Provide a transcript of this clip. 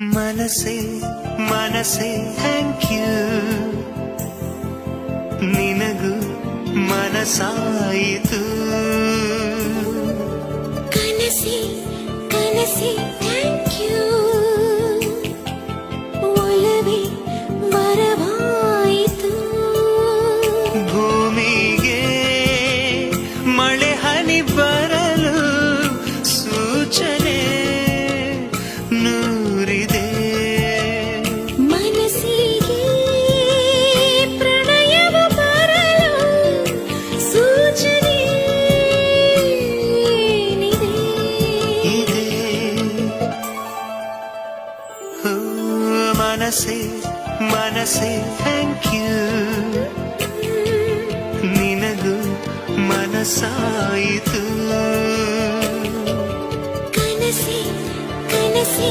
ಮನಸೆ ಮನಸೆ thank you, ನಿನಗೂ ಮನಸಾಯಿತು. ಕನಸೆ ಕನಸೆ thank you, ಒಲವೇ ವರವಾಯಿತು. ಭೂಮಿಗೆ ಮಳೆ ಹನಿ ಬರಲು ಸೂಚನೆ ನೂರಿದೆ. ಮನಸ್ಸಿಗೆ ಪ್ರಣಯವು ಬರಲು ಸೂಚನೆ ಏನಿದೆ? ಇದೆ ಓ ಮನಸೆ ಮನಸೆ ಥ್ಯಾಂಕ್ ಯು, ನಿನಗೂ ಮನಸಾಯಿತು. ಕನಸೆ ಕನಸೆ